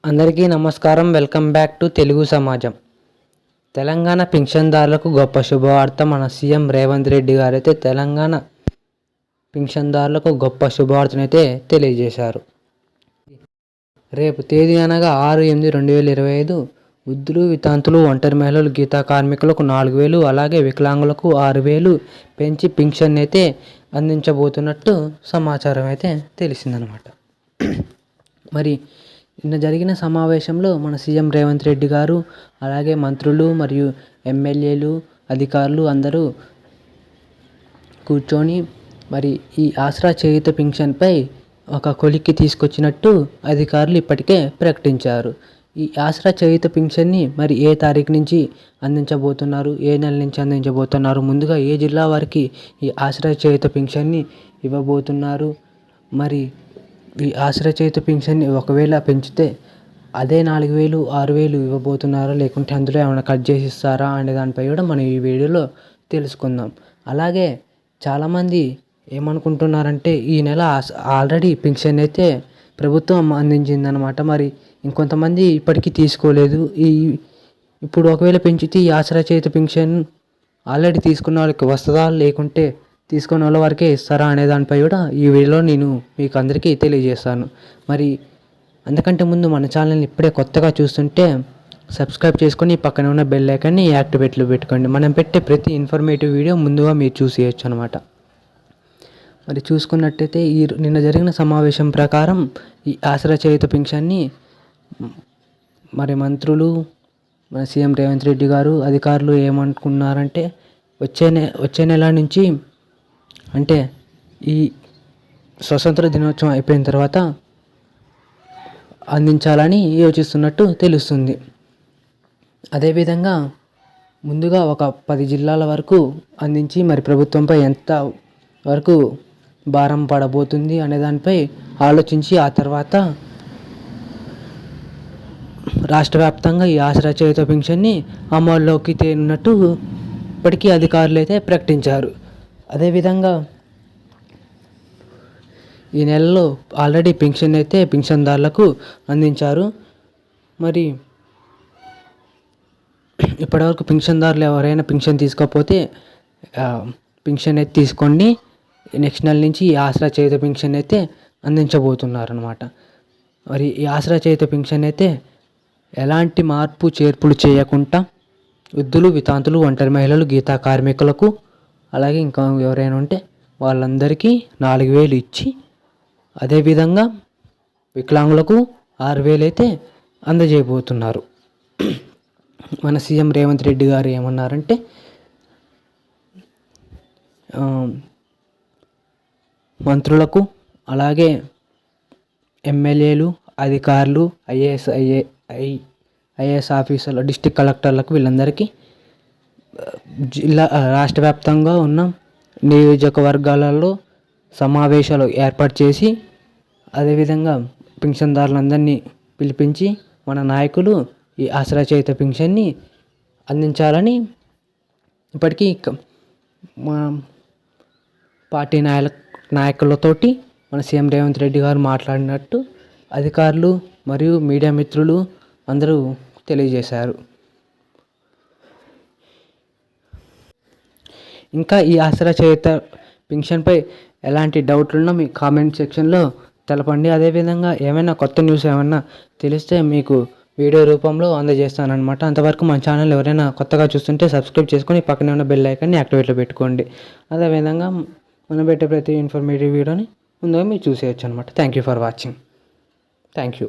అందరికీ నమస్కారం. Welcome back to Telugu సమాజం. తెలంగాణ పింఛన్దారులకు గొప్ప శుభవార్త. మన సీఎం రేవంత్ రెడ్డి గారు అయితే తెలంగాణ పింఛన్దారులకు గొప్ప శుభవార్తనైతే తెలియజేశారు. రేపు తేదీ అనగా 6/8/2025 వృద్ధులు, వితంతువులు, ఒంటరి మహిళలు, గీతా కార్మికులకు 4,000, అలాగే వికలాంగులకు 6,000 పెంచి పింఛన్ అయితే అందించబోతున్నట్టు సమాచారం అయితే తెలిసిందనమాట. మరి నిన్న జరిగిన సమావేశంలో మన సీఎం రేవంత్ రెడ్డి గారు, అలాగే మంత్రులు మరియు ఎమ్మెల్యేలు, అధికారులు అందరూ కూర్చొని మరి ఈ ఆసరా చేయూత పింఛన్పై ఒక కొలిక్కి తీసుకొచ్చినట్టు అధికారులు ఇప్పటికే ప్రకటించారు. ఈ ఆసరా చేయూత పింఛన్ని మరి ఏ తారీఖు నుంచి అందించబోతున్నారు, ఏ నెల నుంచి అందించబోతున్నారు, ముందుగా ఏ జిల్లా వారికి ఈ ఆసరా చేయూత పింఛన్ని ఇవ్వబోతున్నారు, మరి ఈ ఆసరా చేయూత పింఛన్ని ఒకవేళ పెంచితే అదే 4,000, 6,000 ఇవ్వబోతున్నారా, లేకుంటే అందులో ఏమైనా కట్ చేసి ఇస్తారా అనే దానిపై కూడా మనం ఈ వీడియోలో తెలుసుకుందాం. అలాగే చాలామంది ఏమనుకుంటున్నారంటే ఈ నెల ఆల్రెడీ పింఛన్ అయితే ప్రభుత్వం అందించిందనమాట. మరి ఇంకొంతమంది ఇప్పటికీ తీసుకోలేదు. ఇప్పుడు ఒకవేళ పెంచితే ఈ ఆసరా చేయూత పింఛన్ ఆల్రెడీ తీసుకున్న వాళ్ళకి వస్తుందా, లేకుంటే తీసుకున్న వాళ్ళ వరకే ఇస్తారా అనే దానిపై కూడా ఈ వీడియోలో నేను మీకు అందరికీ తెలియజేస్తాను. మరి అందుకంటే ముందు మన ఛానల్ని ఇప్పుడే కొత్తగా చూస్తుంటే సబ్స్క్రైబ్ చేసుకొని పక్కన ఉన్న బెల్ ఐకాన్ని యాక్టివేట్లో పెట్టుకోండి. మనం పెట్టే ప్రతి ఇన్ఫర్మేటివ్ వీడియో ముందుగా మీరు చూసేయచ్చు అనమాట. మరి చూసుకున్నట్టయితే నిన్న జరిగిన సమావేశం ప్రకారం ఈ ఆసరా చేయూత పింఛన్ని మరి మంత్రులు, మన సీఎం రేవంత్ రెడ్డి గారు, అధికారులు ఏమనుకున్నారంటే వచ్చే నెల నుంచి, అంటే ఈ స్వతంత్ర దినోత్సవం అయిపోయిన తర్వాత అందించాలని యోచిస్తున్నట్టు తెలుస్తుంది. అదేవిధంగా ముందుగా ఒక 10 జిల్లాల వరకు అందించి మరి ప్రభుత్వంపై ఎంత వరకు భారం పడబోతుంది అనే దానిపై ఆలోచించి ఆ తర్వాత రాష్ట్ర వ్యాప్తంగా ఈ ఆసరా చేయూత పింఛన్ని అమల్లోకి తేనున్నట్టు ఇప్పటికీ అధికారులు అయితే ప్రకటించారు. అదేవిధంగా ఈ నెలలో ఆల్రెడీ పింఛన్ అయితే పింఛన్దారులకు అందించారు. మరి ఇప్పటివరకు పింఛన్దారులు ఎవరైనా పింఛన్ తీసుకోకపోతే పింఛన్ అయితే తీసుకోండి. నెక్స్ట్ నెల నుంచి ఈ ఆసరా చేయూత పింఛన్ అయితే అందించబోతున్నారు అనమాట. మరి ఈ ఆసరా చేయూత పింఛన్ అయితే ఎలాంటి మార్పు చేర్పులు చేయకుండా వృద్ధులు, వితంతువులు, ఒంటరి మహిళలు, గీతా కార్మికులకు, అలాగే ఇంకా ఎవరైనా ఉంటే వాళ్ళందరికీ 4,000 ఇచ్చి, అదేవిధంగా వికలాంగులకు 6,000 అయితే అందజేయబోతున్నారు. మన సీఎం రేవంత్ రెడ్డి గారు ఏమన్నారంటే మంత్రులకు, అలాగే ఎమ్మెల్యేలు, అధికారులు, ఐఏఎస్ ఆఫీసర్లు, డిస్ట్రిక్ట్ కలెక్టర్లకు వీళ్ళందరికీ రాష్ట్ర వ్యాప్తంగా ఉన్న నియోజకవర్గాలలో సమావేశాలు ఏర్పాటు చేసి, అదేవిధంగా పింఛన్దారులందరినీ పిలిపించి మన నాయకులు ఈ ఆసరా చేయూత పింఛన్ని అందించాలని ఇప్పటికీ మా పార్టీ నాయకులతోటి మన సీఎం రేవంత్ రెడ్డి గారు మాట్లాడినట్టు అధికారులు మరియు మీడియా మిత్రులు అందరూ తెలియజేశారు. ఇంకా ఈ ఆసరా చేయూత పింఛన్పై ఎలాంటి డౌట్లున్నా మీ కామెంట్ సెక్షన్లో తెలపండి. అదేవిధంగా ఏమైనా కొత్త న్యూస్ ఏమైనా తెలిస్తే మీకు వీడియో రూపంలో అందజేస్తానన్నమాట. అంతవరకు మన ఛానల్ ఎవరైనా కొత్తగా చూస్తుంటే సబ్స్క్రైబ్ చేసుకొని పక్కనే ఉన్న బెల్ ఐకాన్ని యాక్టివేట్లో పెట్టుకోండి. అదేవిధంగా మనం పెట్టే ప్రతి ఇన్ఫర్మేటివ్ వీడియోని ముందుగా మీరు చూసేయచ్చు అనమాట. Thank you for watching. Thank you.